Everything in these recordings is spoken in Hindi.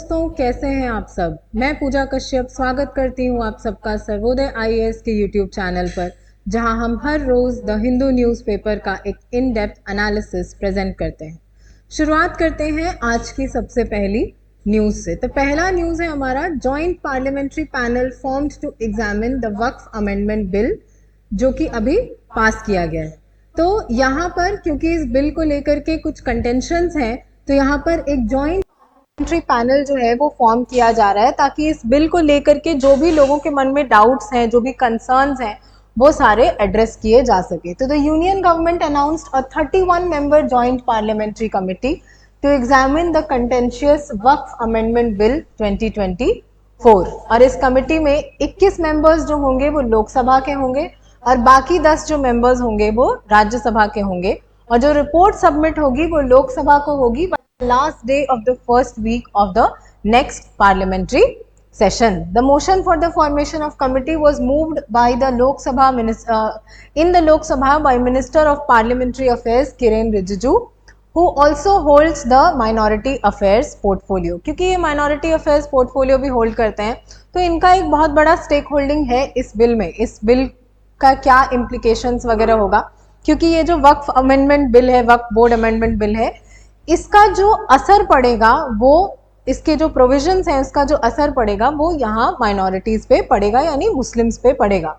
दोस्तों, कैसे हैं आप सब। मैं पूजा कश्यप स्वागत करती हूं आप सबका सर्वोदय आईएएस के यूट्यूब चैनल पर, जहां हम हर रोज द हिंदू न्यूज़पेपर का एक इन डेप्थ एनालिसिस प्रेजेंट करते हैं। शुरुआत करते हैं आज की सबसे पहली न्यूज़ से। तो पहला न्यूज़ है हमारा, joint parliamentary panel formed to examine the Waqf amendment bill, जो कि अभी पास किया गया है। तो यहाँ पर क्योंकि इस बिल को लेकर के कुछ कंटेंशंस हैं, तो यहाँ पर एक जॉइंट पैनल जो है वो फॉर्म किया जा रहा है, ताकि इस बिल को लेकर के जो भी लोगों के मन में डाउट्स हैं, जो भी कंसर्न्स हैं, वो सारे एड्रेस किए जा सके। तो the union government announced a 31 member joint parliamentary committee to examine the contentious Waqf amendment bill 2024। और इस कमिटी में 21 मेंबर्स जो होंगे वो लोकसभा के होंगे और बाकी 10 जो मेंबर्स होंगे वो राज्यसभा के होंगे। और जो रिपोर्ट सबमिट होगी वो लोकसभा को होगी last day of the first week of the next parliamentary session. The motion for the formation of committee was moved by the Lok Sabha in the Lok Sabha by Minister of Parliamentary Affairs Kiren Rijiju, who also holds the minority affairs portfolio. क्योंकि ये minority affairs portfolio भी hold करते हैं, तो इनका एक बहुत बड़ा स्टेक होल्डिंग है इस बिल में। इस बिल का क्या इम्प्लीकेशंस वगैरह होगा, क्योंकि ये जो वक्फ अमेंडमेंट बिल है, वक्फ बोर्ड अमेंडमेंट बिल है, इसका जो असर पड़ेगा, वो इसके जो प्रोविजंस हैं उसका जो असर पड़ेगा वो यहाँ माइनॉरिटीज पे पड़ेगा, यानी मुस्लिम्स पे पड़ेगा।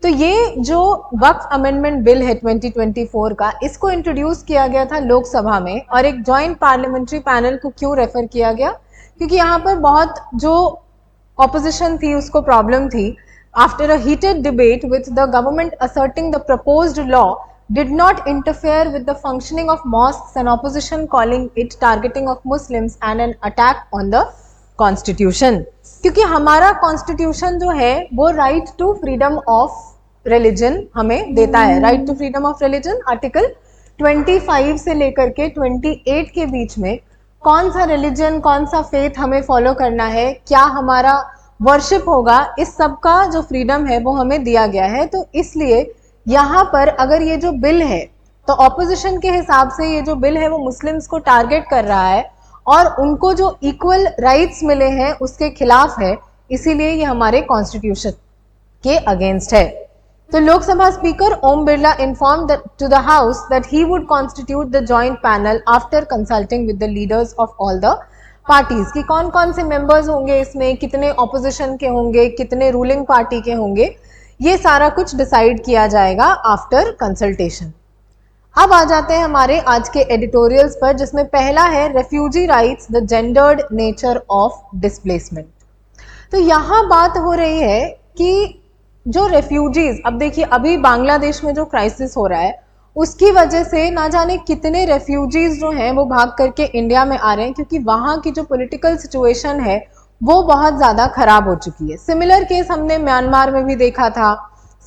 तो ये जो वक्फ अमेंडमेंट बिल है 2024 का, इसको इंट्रोड्यूस किया गया था लोकसभा में। और एक जॉइंट पार्लियामेंट्री पैनल को क्यों रेफर किया गया, क्योंकि यहाँ पर बहुत जो ऑपोजिशन थी उसको प्रॉब्लम थी। After a heated debate with the government asserting the proposed law did not interfere with the functioning of mosques and opposition calling it targeting of Muslims and an attack on the constitution। क्योंकि हमारा कॉन्स्टिट्यूशन जो है वो right to freedom of religion हमें देता है। Right to freedom of religion article 25 से लेकर के 28 के बीच में कौन सा रिलीजन, कौन सा फेथ हमें फॉलो करना है, क्या हमारा वर्शिप होगा, इस सब का जो फ्रीडम है वो हमें दिया गया है। तो इसलिए यहाँ पर अगर ये जो बिल है, तो ऑपोजिशन के हिसाब से ये जो बिल है वो मुस्लिम्स को टारगेट कर रहा है और उनको जो इक्वल राइट्स मिले हैं उसके खिलाफ है, इसीलिए ये हमारे कॉन्स्टिट्यूशन के अगेंस्ट है। तो Lok Sabha speaker Om Birla informed to the house that he would constitute the joint panel after consulting with the leaders of all the parties. कि कौन कौन से मेंबर्स होंगे इसमें, कितने ऑपोजिशन के होंगे, कितने रूलिंग पार्टी के होंगे, ये सारा कुछ डिसाइड किया जाएगा आफ्टर कंसल्टेशन। अब आ जाते हैं हमारे आज के एडिटोरियल्स पर, जिसमें पहला है refugee rights, the gendered nature of displacement. तो यहाँ बात हो रही है कि जो रेफ्यूजीज, अब देखिए अभी बांग्लादेश में जो क्राइसिस हो रहा है उसकी वजह से ना जाने कितने रेफ्यूजीज जो हैं वो भाग करके इंडिया में आ रहे हैं, क्योंकि वहाँ की जो पॉलिटिकल सिचुएशन है वो बहुत ज़्यादा खराब हो चुकी है। सिमिलर केस हमने म्यांमार में भी देखा था,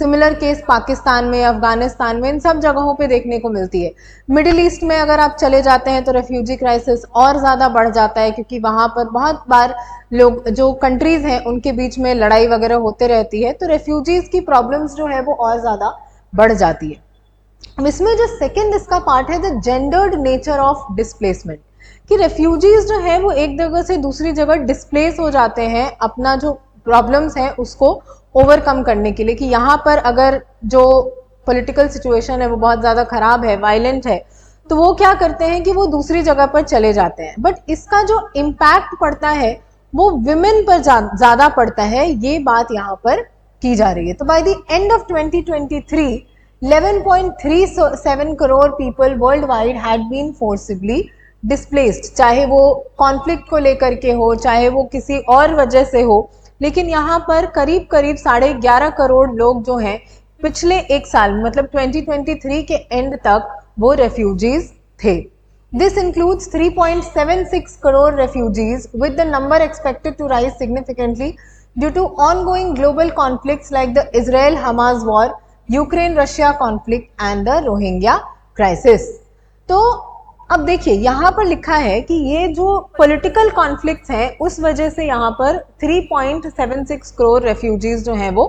सिमिलर केस पाकिस्तान में, अफगानिस्तान में, इन सब जगहों पे देखने को मिलती है। मिडिल ईस्ट में अगर आप चले जाते हैं तो रेफ्यूजी क्राइसिस और ज़्यादा बढ़ जाता है, क्योंकि वहाँ पर बहुत बार लोग, जो कंट्रीज़ हैं उनके बीच में लड़ाई वगैरह होते रहती है, तो रेफ्यूजीज़ की प्रॉब्लम्स जो है वो और ज़्यादा बढ़ जाती है। इसमें जो सेकेंड इसका पार्ट है, the gendered nature of displacement, कि रेफ्यूजीज जो है वो एक जगह से दूसरी जगह डिस्प्लेस हो जाते हैं अपना जो प्रॉब्लम्स हैं उसको ओवरकम करने के लिए। कि यहाँ पर अगर जो पॉलिटिकल सिचुएशन है वो बहुत ज़्यादा खराब है, वायलेंट है, तो वो क्या करते हैं कि वो दूसरी जगह पर चले जाते हैं। बट इसका जो इम्पैक्ट पड़ता है वो विमेन पर ज़्यादा पड़ता है, ये बात यहाँ पर की जा रही है। तो by the end of 2023 11.37 crore people worldwide had been forcibly displaced, चाहे वो कॉन्फ्लिक्ट को लेकर के हो, चाहे वो किसी और वजह से हो, लेकिन यहाँ पर करीब करीब 11.5 करोड़ लोग जो हैं पिछले एक साल मतलब 2023 के एंड तक वो रेफ्यूजीज थे। This includes 3.76 crore refugees with the number expected to rise significantly due to ongoing global conflicts like the Israel Hamas war, Ukraine Russia conflict and the Rohingya crisis. तो अब देखिए यहाँ पर लिखा है कि ये जो पॉलिटिकल कॉन्फ्लिक्ट्स हैं उस वजह से यहाँ पर 3.76 करोड़ रेफ्यूजीज जो हैं वो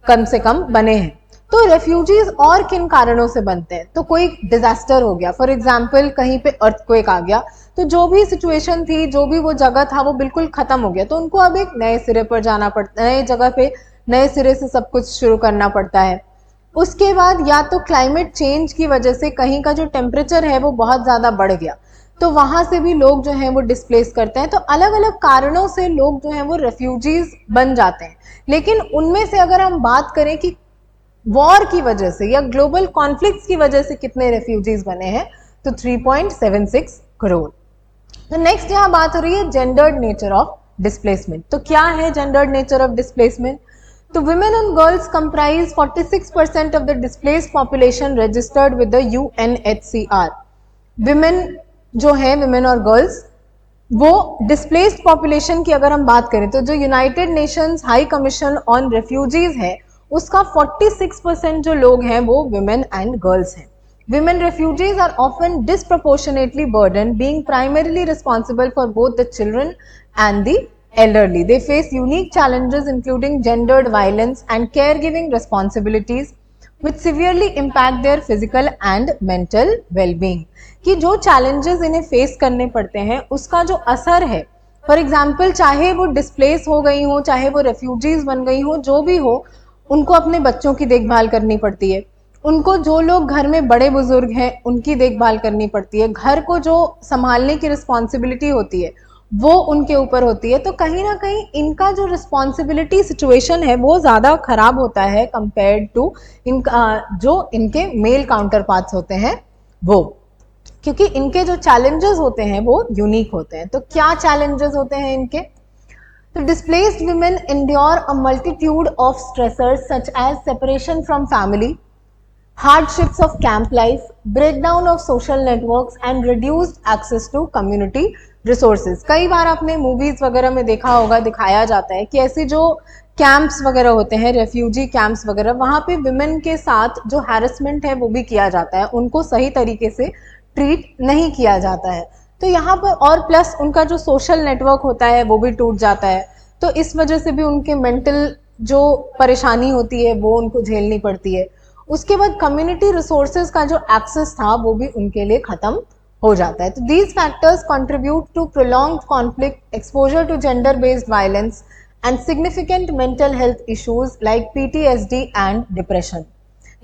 कम से कम बने हैं। तो रेफ्यूजीज और किन कारणों से बनते हैं? तो कोई डिजास्टर हो गया, फॉर एग्जाम्पल कहीं पे अर्थक्वेक आ गया, तो जो भी सिचुएशन थी, जो भी वो जगह था, वो बिल्कुल खत्म हो गया, तो उनको अब एक नए सिरे पर जाना पड़ता है, नए जगह पे नए सिरे से सब कुछ शुरू करना पड़ता है। उसके बाद या तो क्लाइमेट चेंज की वजह से कहीं का जो टेम्परेचर है वो बहुत ज़्यादा बढ़ गया, तो वहाँ से भी लोग जो हैं वो डिस्प्लेस करते हैं। तो अलग अलग कारणों से लोग जो हैं वो रेफ्यूजीज बन जाते हैं। लेकिन उनमें से अगर हम बात करें कि वॉर की वजह से या ग्लोबल कॉन्फ्लिक्ट्स की वजह से कितने रेफ्यूजीज बने हैं, तो 3.76 करोड़। तो नेक्स्ट यहाँ बात हो रही है जेंडर्ड नेचर ऑफ डिस्प्लेसमेंट। तो क्या है जेंडर्ड नेचर ऑफ डिस्प्लेसमेंट? तो women and girls comprise 46% of the displaced population registered with the UNHCR. women जो है, women और girls, वो डिस्प्लेस्ड पॉपुलेशन की अगर हम बात करें तो जो United Nations high commission on refugees है उसका 46% जो लोग हैं वो women and girls हैं. Women refugees are often disproportionately burdened, being primarily responsible for both the children and the elderly. They face unique challenges including gendered violence and caregiving responsibilities which severely impact their physical and mental well-being. कि जो challenges इन्हें face करने पड़ते हैं उसका जो असर है, फॉर एग्जाम्पल चाहे वो डिस्प्लेस हो गई हो, चाहे वो रेफ्यूजीज बन गई हो, जो भी हो, उनको अपने बच्चों की देखभाल करनी पड़ती है, उनको जो लोग घर में बड़े बुजुर्ग हैं उनकी देखभाल करनी पड़ती है, घर को जो संभालने की रिस्पॉन्सिबिलिटी होती है वो उनके ऊपर होती है। तो कहीं ना कहीं इनका जो रिस्पॉन्सिबिलिटी सिचुएशन है वो ज़्यादा खराब होता है कंपेयर्ड टू इनका जो इनके मेल काउंटर पार्ट्स होते हैं वो, क्योंकि इनके जो चैलेंजेस होते हैं वो यूनिक होते हैं। तो क्या चैलेंजेस होते हैं इनके? तो displaced women endure a multitude of stressors such as separation from family, hardships of camp life, breakdown of social networks and reduced access to community resources. कई बार आपने मूवीज वगैरह में देखा होगा, दिखाया जाता है कि ऐसे जो कैंप्स वगैरह होते हैं, रेफ्यूजी कैंप्स वगैरह, वहाँ पे विमेन के साथ जो हैरेसमेंट है वो भी किया जाता है, उनको सही तरीके से ट्रीट नहीं किया जाता है। तो यहाँ पर और प्लस उनका जो सोशल नेटवर्क होता है वो भी टूट जाता है, तो इस वजह से भी उनके मेंटल जो परेशानी होती है वो उनको झेलनी पड़ती है। उसके बाद कम्युनिटी रिसोर्सेज का जो एक्सेस था वो भी उनके लिए खत्म हो जाता है। तो these factors contribute to prolonged conflict, exposure to gender based violence and significant mental health issues like PTSD and depression.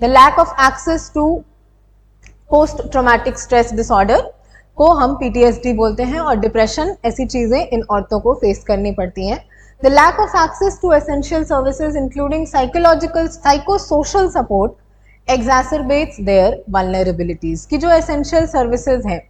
The lack of access to post traumatic stress disorder को हम PTSD बोलते हैं, और डिप्रेशन ऐसी चीजें इन औरतों को फेस करनी पड़ती हैं। The lack of access to essential services including psychological, psychosocial support exacerbates their vulnerabilities. कि जो essential services हैं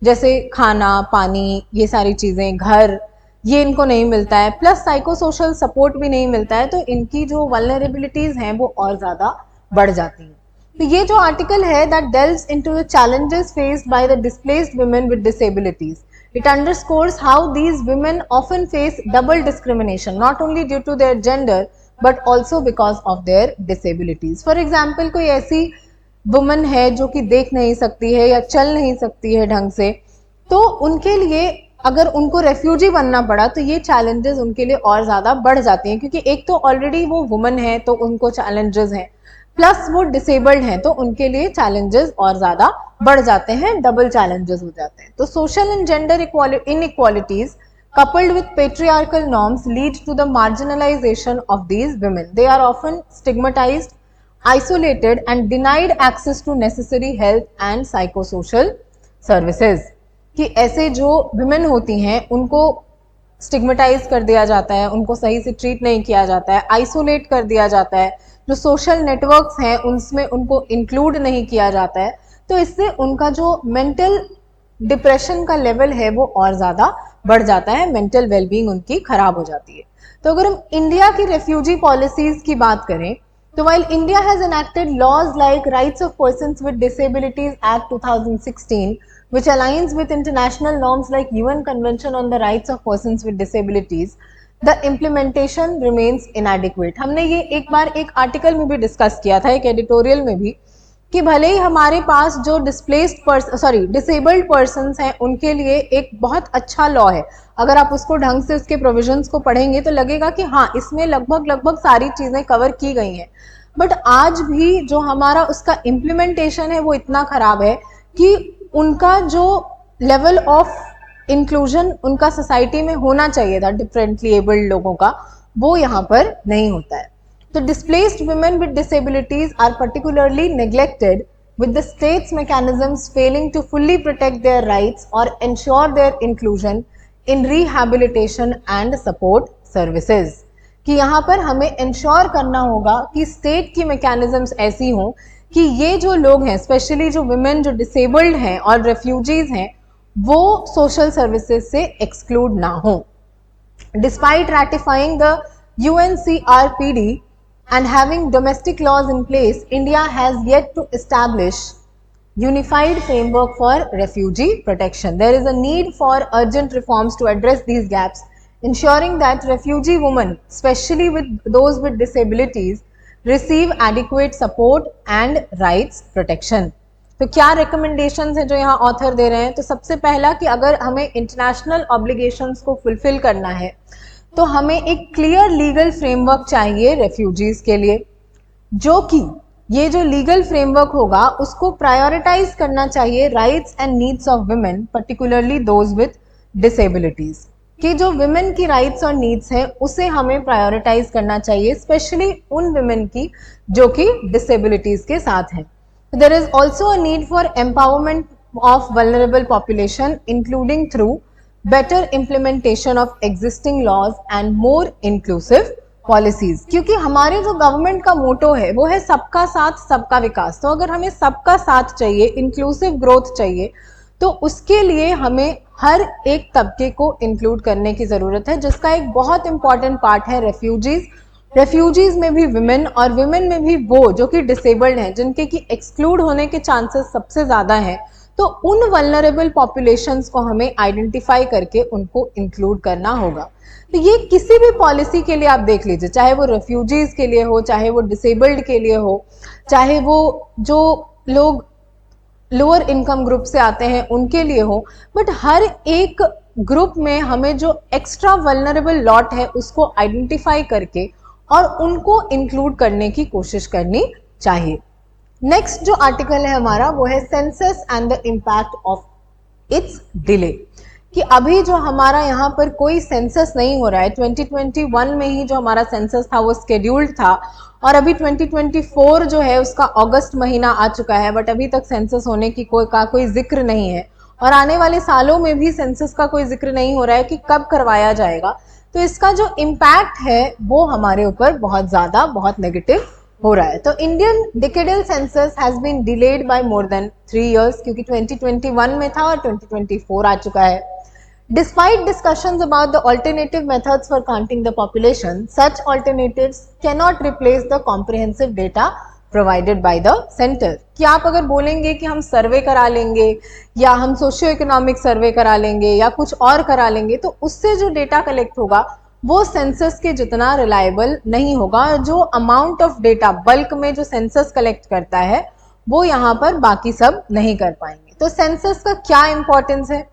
जैसे खाना, पानी, ये सारी चीजें, घर, ये इनको नहीं मिलता है, प्लस साइकोसोशल सपोर्ट भी नहीं मिलता है, तो इनकी जो वल्नरेबिलिटीज हैं वो और ज़्यादा बढ़ जाती हैं। तो ये जो आर्टिकल है that delves into the challenges faced by the displaced women with disabilities, it underscores how these women often face double discrimination not only due to their gender but also because of their disabilities. For example कोई ऐसी वुमेन है जो कि देख नहीं सकती है या चल नहीं सकती है ढंग से, तो उनके लिए अगर उनको रेफ्यूजी बनना पड़ा तो ये चैलेंजेस उनके लिए और ज़्यादा बढ़ जाती हैं, क्योंकि एक तो ऑलरेडी वो वुमन है तो उनको चैलेंजेस हैं, प्लस वो डिसेबल्ड हैं तो उनके लिए चैलेंजेस और ज़्यादा बढ़ जाते हैं, डबल चैलेंजेस हो जाते हैं। तो social and gender inequalities coupled with patriarchal norms lead to the marginalization of these women. They are often stigmatized, isolated and denied access to necessary health and psychosocial services. कि ऐसे जो विमेन होती हैं उनको स्टिग्मेटाइज कर दिया जाता है, उनको सही से ट्रीट नहीं किया जाता है, आइसोलेट कर दिया जाता है, जो सोशल नेटवर्क्स हैं उनमें उनको इंक्लूड नहीं किया जाता है, तो इससे उनका जो मेंटल डिप्रेशन का लेवल है वो और ज़्यादा बढ़ जाता है, मेंटल वेलबींग उनकी खराब हो जाती है। तो अगर हम इंडिया की रेफ्यूजी पॉलिसीज़ की बात करें तो while India has enacted laws like Rights of Persons with Disabilities Act 2016, which aligns with international norms like UN Convention on the Rights of Persons with Disabilities, the implementation remains inadequate. हमने ये एक बार एक आर्टिकल में भी डिस्कस किया था, एक एडिटोरियल में भी, कि भले ही हमारे पास जो डिसेबल्ड पर्सन्स हैं उनके लिए एक बहुत अच्छा लॉ है, अगर आप उसको ढंग से उसके प्रोविजंस को पढ़ेंगे तो लगेगा कि हाँ इसमें लगभग सारी चीज़ें कवर की गई हैं, बट आज भी जो हमारा उसका इम्प्लीमेंटेशन है वो इतना खराब है कि उनका जो लेवल ऑफ इंक्लूजन उनका सोसाइटी में होना चाहिए था डिफरेंटली एबल्ड लोगों का, वो यहाँ पर नहीं होता है। तो displaced women with disabilities are particularly neglected, with the state's mechanisms failing to fully protect their rights or ensure their inclusion in rehabilitation and support services। कि यहाँ पर हमें इंश्योर करना होगा कि स्टेट की मैकेनिज्म्स ऐसी हों कि ये जो लोग हैं, स्पेशली जो विमेन जो डिसेबल्ड हैं और रेफ्यूजीज हैं, वो सोशल सर्विसेज से एक्सक्लूड ना हो। Despite ratifying the UNCRPD and having domestic laws in place, India has yet to establish unified framework for refugee protection. There is a need for urgent reforms to address these gaps, ensuring that refugee women, especially with those with disabilities, receive adequate support and rights protection. तो क्या रिकमेंडेशंस हैं जो यहाँ ऑथर दे रहे हैं? तो सबसे पहला कि अगर हमें इंटरनेशनल ऑब्लिगेशंस को फुलफिल करना है तो हमें एक क्लियर लीगल फ्रेमवर्क चाहिए रेफ्यूजीज के लिए, जो कि ये जो लीगल फ्रेमवर्क होगा उसको प्रायोरिटाइज करना चाहिए rights and needs of women, particularly those with disabilities. कि जो विमेन की राइट्स और नीड्स हैं उसे हमें प्रायोरिटाइज करना चाहिए, स्पेशली उन विमेन की जो कि डिसेबिलिटीज के साथ हैं। There is also a need for empowerment of vulnerable population, including through better implementation of existing laws and more inclusive policies। क्योंकि हमारे जो गवर्नमेंट का मोटो है वो है सबका साथ सबका विकास। तो अगर हमें सबका साथ चाहिए, इंक्लूसिव ग्रोथ चाहिए, तो उसके लिए हमें हर एक तबके को इंक्लूड करने की ज़रूरत है, जिसका एक बहुत इंपॉर्टेंट पार्ट है रेफ्यूजीज। रेफ्यूजीज में भी विमेन और विमेन में भी वो जो कि डिसेबल्ड हैं, जिनके की एक्सक्लूड होने के चांसेस सबसे ज़्यादा हैं। तो उन वल्नरेबल पॉपुलेशंस को हमें आइडेंटिफाई करके उनको इंक्लूड करना होगा। तो ये किसी भी पॉलिसी के लिए आप देख लीजिए, चाहे वो रेफ्यूजीज के लिए हो, चाहे वो डिसेबल्ड के लिए हो, चाहे वो जो लोग लोअर इनकम ग्रुप से आते हैं उनके लिए हो, बट हर एक ग्रुप में हमें जो एक्स्ट्रा वल्नरेबल लॉट है उसको आइडेंटिफाई करके और उनको इंक्लूड करने की कोशिश करनी चाहिए। नेक्स्ट जो आर्टिकल है हमारा वो है census and the impact of its delay. कि अभी जो हमारा यहाँ पर कोई सेंसस नहीं हो रहा है, 2021 में ही जो हमारा सेंसस था वो स्केड्यूल्ड था, और अभी 2024 जो है उसका अगस्त महीना आ चुका है, बट अभी तक सेंसस होने की कोई जिक्र नहीं है, और आने वाले सालों में भी सेंसस का कोई जिक्र नहीं हो रहा है कि कब करवाया जाएगा। तो इसका जो इम्पैक्ट है वो हमारे ऊपर बहुत ज़्यादा, बहुत नेगेटिव हो रहा है। तो Indian decadal census has been delayed by more than 3 years, क्योंकि 2021 में था और 2024 आ चुका है। Despite discussions about the alternative methods for counting the population, such alternatives cannot replace the comprehensive data provided by the center। कि आप अगर बोलेंगे कि हम सर्वे करा लेंगे या हम सोशियो इकोनॉमिक सर्वे करा लेंगे या कुछ और करा लेंगे, तो उससे जो डेटा कलेक्ट होगा वो सेंसस के जितना रिलायबल नहीं होगा। जो अमाउंट ऑफ डेटा बल्क में जो सेंसस कलेक्ट करता है वो यहाँ पर बाकी सब नहीं कर पाएंगे। तो सेंसस का क्या इंपॉर्टेंस है?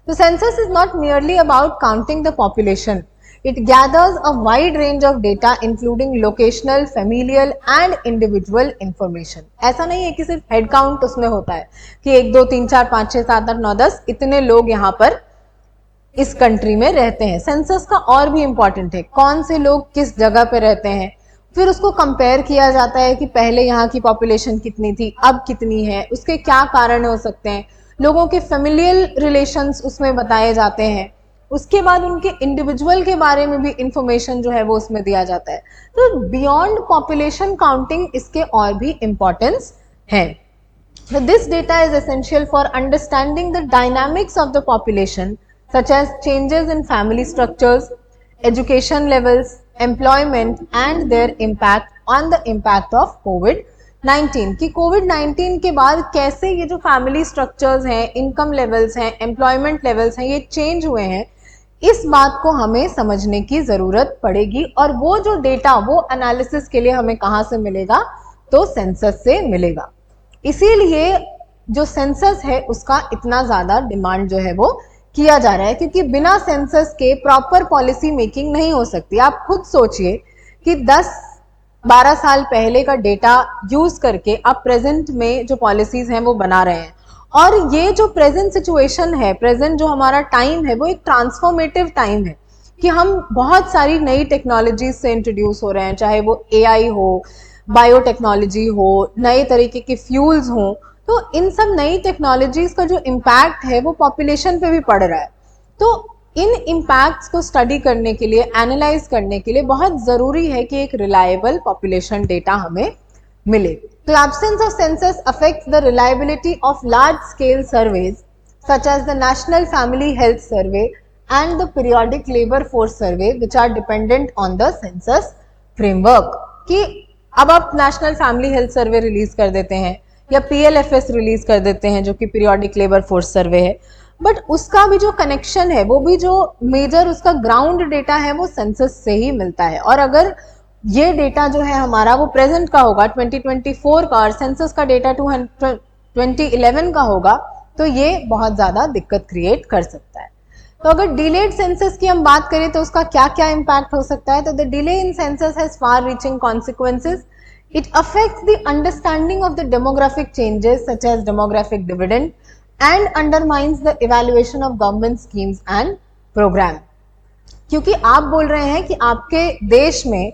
तो census is not merely about counting the population. It gathers a wide range of data including locational, familial and individual information। ऐसा नहीं है कि सिर्फ हेड काउंट उसमें होता है कि 1 2 3 4 5 6 7 8 9 10 इतने लोग यहाँ पर इस कंट्री में रहते हैं। सेंसस का और भी इंपॉर्टेंट है, कौन से लोग किस जगह पे रहते हैं, फिर उसको कंपेयर किया जाता है कि पहले यहाँ की पॉपुलेशन कितनी थी, अब कितनी है, उसके क्या कारण हो सकते हैं, लोगों के फैमिलियल रिलेशंस उसमें बताए जाते हैं, उसके बाद उनके इंडिविजुअल के बारे में भी इंफॉर्मेशन जो है वो उसमें दिया जाता है। तो बियॉन्ड पॉपुलेशन काउंटिंग इसके और भी इम्पोर्टेंस है। So this data is essential for understanding the dynamics of the population, such as changes in family structures, education levels, employment and their impact on the impact of COVID-19। कि कोविड-19 के बाद कैसे ये जो फैमिली स्ट्रक्चर्स हैं, इनकम लेवल्स हैं, एम्प्लॉयमेंट लेवल्स हैं, ये चेंज हुए हैं, इस बात को हमें समझने की ज़रूरत पड़ेगी। और वो जो डेटा वो एनालिसिस के लिए हमें कहाँ से मिलेगा? तो सेंसस से मिलेगा। इसीलिए जो सेंसस है उसका इतना ज़्यादा डिमांड जो है वो किया जा रहा है, क्योंकि बिना सेंसस के प्रॉपर पॉलिसी मेकिंग नहीं हो सकती। आप खुद सोचिए कि 10 12 साल पहले का डेटा यूज करके अब प्रेजेंट में जो पॉलिसीज हैं वो बना रहे हैं। और ये जो प्रेजेंट सिचुएशन है, प्रेजेंट जो हमारा टाइम है, वो एक ट्रांसफॉर्मेटिव टाइम है कि हम बहुत सारी नई टेक्नोलॉजीज से इंट्रोड्यूस हो रहे हैं, चाहे वो एआई हो, बायोटेक्नोलॉजी हो, नए तरीके के फ्यूल्स हो। तो इन सब नई टेक्नोलॉजीज का जो इम्पैक्ट है वो पॉपुलेशन पे भी पड़ रहा है। तो इन इम्पैक्ट्स को स्टडी करने के लिए, एनालाइज करने के लिए बहुत जरूरी है कि एक रिलायबल पॉपुलेशन डेटा हमें मिले। तो absence of census affects the reliability of large scale surveys such as the national family health survey and the periodic labour force survey which are dependent on the census framework. कि अब आप national family health survey release कर देते हैं या पीएलएफएस रिलीज कर देते हैं जो कि पीरियोडिक लेबर फोर्स सर्वे है, बट उसका भी जो कनेक्शन है, वो भी जो मेजर उसका ग्राउंड डेटा है वो सेंसस से ही मिलता है। और अगर ये डेटा जो है हमारा वो प्रेजेंट का होगा 2024 का और सेंसस का डेटा 2011 का होगा, तो ये बहुत ज्यादा दिक्कत क्रिएट कर सकता है। तो अगर डिलेड सेंसस की हम बात करें तो उसका क्या क्या इम्पैक्ट हो सकता है। तो the delay in census has far reaching consequences. It affects the understanding of the demographic changes such as demographic dividend and undermines the evaluation of government schemes and program। क्योंकि आप बोल रहे हैं कि आपके देश में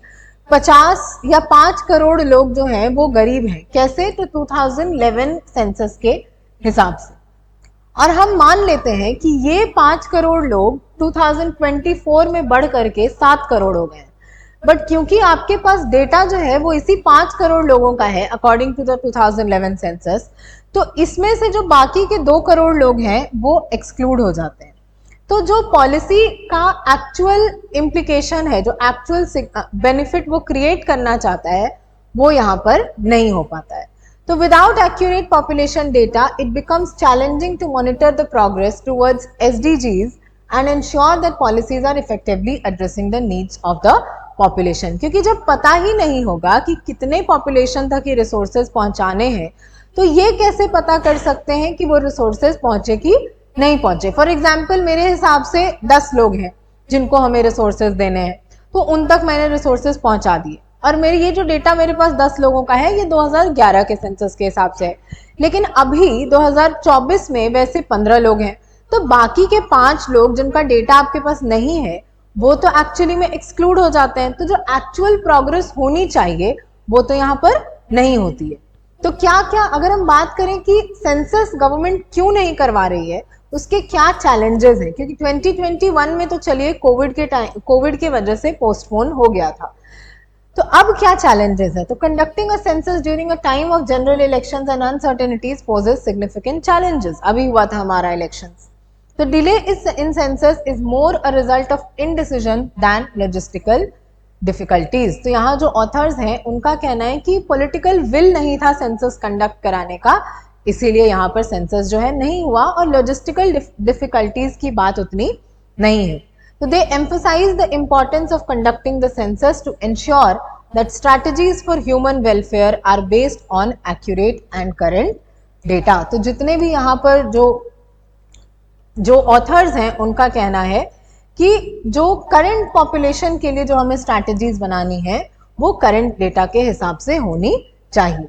50 या 5 करोड़ लोग जो हैं वो गरीब हैं। कैसे? तो 2011 सेंसस के हिसाब से। और हम मान लेते हैं कि ये 5 करोड़ लोग 2024 में बढ़ करके 7 करोड़ हो गए हैं। बट क्योंकि आपके पास डेटा जो है वो इसी 5 करोड़ लोगों का है अकॉर्डिंग टू द 2011 सेंसस, तो इसमें से जो बाकी के 2 करोड़ लोग हैं वो एक्सक्लूड हो जाते हैं। तो जो पॉलिसी का एक्चुअल इम्प्लीकेशन है, जो एक्चुअल बेनिफिट वो क्रिएट करना चाहता है, वो यहाँ पर नहीं हो पाता है। तो without accurate population data it becomes challenging to monitor the progress towards SDGs and ensure that policies are effectively addressing the needs of the population। क्योंकि जब पता ही नहीं होगा कि कितने पॉपुलेशन तक ये रिसोर्सेज पहुंचाने हैं, तो ये कैसे पता कर सकते हैं कि वो रिसोर्सेज पहुंचे कि नहीं पहुंचे। फॉर एग्जाम्पल मेरे हिसाब से 10 लोग हैं जिनको हमें रिसोर्सेज देने हैं, तो उन तक मैंने रिसोर्सेज पहुंचा दिए और मेरे ये जो डेटा मेरे पास 10 लोगों का है ये 2011 के सेंसस के हिसाब से है। लेकिन अभी 2024 में वैसे 15 लोग हैं, तो बाकी के 5 लोग जिनका डेटा आपके पास नहीं है वो तो एक्चुअली में एक्सक्लूड हो जाते हैं। तो जो एक्चुअल प्रोग्रेस होनी चाहिए वो तो यहाँ पर नहीं होती है। तो क्या क्या अगर हम बात करें कि सेंसस गवर्नमेंट क्यों नहीं करवा रही है, उसके क्या चैलेंजेस हैं, क्योंकि 2021 में तो चलिए कोविड के वजह से पोस्टपोन हो गया था। तो अब क्या चैलेंजेस है? तो conducting a census during a time of general elections and uncertainties poses significant challenges. अभी हुआ था हमारा इलेक्शंस। तो delay in census is more a result of indecision than logistical difficulties। तो यहाँ जो ऑथर्स हैं उनका कहना है कि पॉलिटिकल विल नहीं था सेंसस कंडक्ट कराने का, इसीलिए यहाँ पर सेंसस जो है नहीं हुआ, और लॉजिस्टिकल डिफिकल्टीज की बात उतनी नहीं है। तो दे emphasize the importance of conducting the census to ensure that strategies for human welfare are based on accurate and current data। तो जितने भी यहाँ पर जो ऑथर्स हैं उनका कहना है कि जो करंट पॉपुलेशन के लिए जो हमें स्ट्रैटेजीज बनानी है वो करंट डेटा के हिसाब से होनी चाहिए।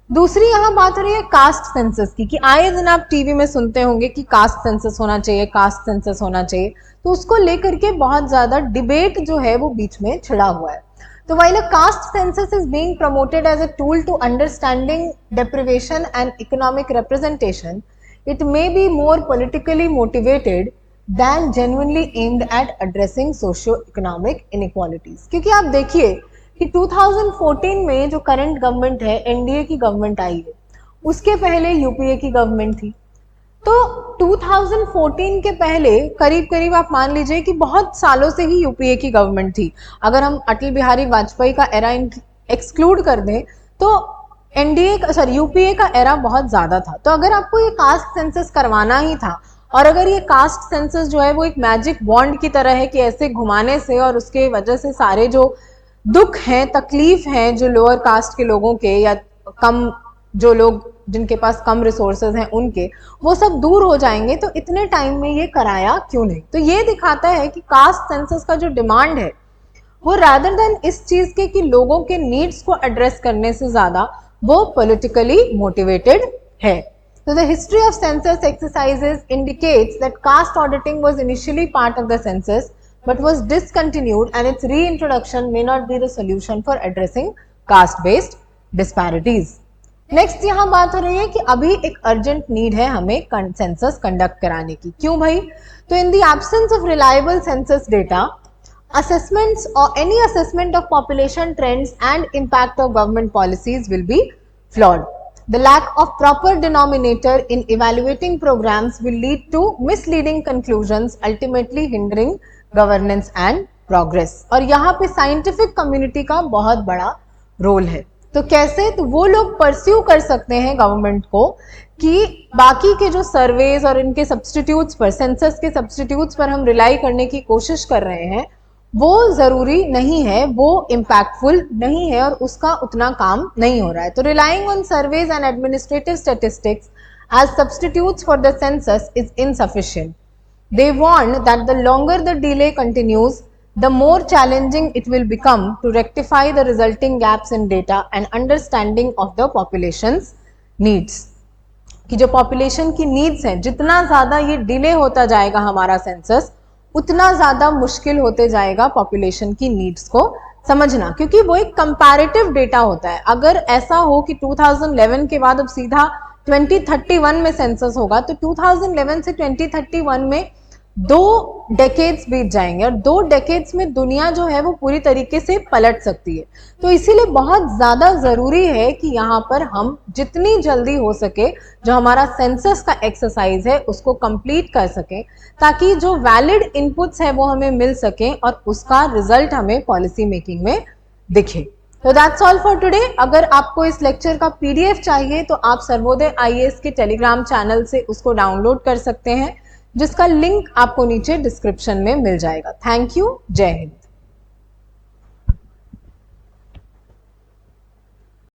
दूसरी यहाँ बात हो रही है कास्ट सेंसस की, कि आए दिन आप टीवी में सुनते होंगे कि कास्ट सेंसस होना चाहिए, कास्ट सेंसस होना चाहिए। तो उसको लेकर के बहुत ज्यादा डिबेट जो है वो बीच में छिड़ा हुआ है। तो while a caste census is being promoted as a tool to understanding deprivation and economic representation, it may be more politically motivated than genuinely aimed at addressing socio-economic inequalities। क्योंकि आप देखिए कि 2014 में जो करंट गवर्नमेंट है, एनडीए की गवर्नमेंट आई है, उसके पहले यूपीए की गवर्नमेंट थी। तो 2014 के पहले करीब करीब आप मान लीजिए कि बहुत सालों से ही यूपीए की गवर्नमेंट थी। अगर हम अटल बिहारी वाजपेयी का एरा एक्सक्लूड कर दें तो यूपीए का एरा बहुत ज्यादा था। तो अगर आपको ये कास्ट सेंसस करवाना ही था, और अगर ये कास्ट सेंसस जो है वो एक मैजिक बॉन्ड की तरह है कि ऐसे घुमाने से और उसके वजह से सारे जो दुख हैं, तकलीफ हैं जो लोअर कास्ट के लोगों के या कम जो लोग जिनके पास कम रिसोर्सेज हैं उनके, वो सब दूर हो जाएंगे, तो इतने टाइम में ये कराया क्यों नहीं? तो ये दिखाता है कि कास्ट सेंसस का जो डिमांड है वो रादर देन इस चीज के कि लोगों के नीड्स को एड्रेस करने से ज्यादा वो पॉलिटिकली मोटिवेटेड है. So the history of census exercises indicates that caste auditing was initially part of the census but was discontinued, and its reintroduction may not be the solution for addressing caste based disparities. Next यहाँ बात हो रही है कि अभी एक urgent need है हमें census conduct कराने की. क्यों भाई? तो in the absence of reliable census data, assessments or any assessment of population trends and impact of government policies will be flawed. The lack of proper denominator in evaluating programs will lead to misleading conclusions, ultimately hindering governance and progress. और यहाँ पे scientific community का बहुत बड़ा रोल है. तो कैसे? तो वो लोग परस्यू कर सकते हैं गवर्नमेंट को कि बाकी के जो सर्वेज और इनके सब्सटीट्यूट्स पर, सेंसस के सब्सटीट्यूट्स पर हम रिलाई करने की कोशिश कर रहे हैं, वो जरूरी नहीं है, वो इम्पैक्टफुल नहीं है और उसका उतना काम नहीं हो रहा है. तो relying on surveys and administrative statistics as substitutes for the census is insufficient. They warn that the longer the delay continues, the more challenging it will become to rectify the resulting gaps in data and understanding of the population's needs. कि जो population की needs हैं, जितना ज़्यादा ये delay होता जाएगा हमारा census, उतना ज़्यादा मुश्किल होते जाएगा population की needs को समझना, क्योंकि वो एक comparative data होता है. अगर ऐसा हो कि 2011 के बाद अब सीधा 2031 में census होगा, तो 2011 से 2031 में 2 डेकेड्स बीत जाएंगे और 2 डेकेड्स में दुनिया जो है वो पूरी तरीके से पलट सकती है. तो इसीलिए बहुत ज़्यादा ज़रूरी है कि यहाँ पर हम जितनी जल्दी हो सके जो हमारा सेंसस का एक्सरसाइज है उसको कंप्लीट कर सकें, ताकि जो वैलिड इनपुट्स है वो हमें मिल सके और उसका रिजल्ट हमें पॉलिसी मेकिंग में दिखे. तो दैट्स ऑल फॉर टुडे. अगर आपको इस लेक्चर का PDF चाहिए तो आप सर्वोदय IAS के टेलीग्राम चैनल से उसको डाउनलोड कर सकते हैं, जिसका लिंक आपको नीचे डिस्क्रिप्शन में मिल जाएगा. Thank you. जय हिंद.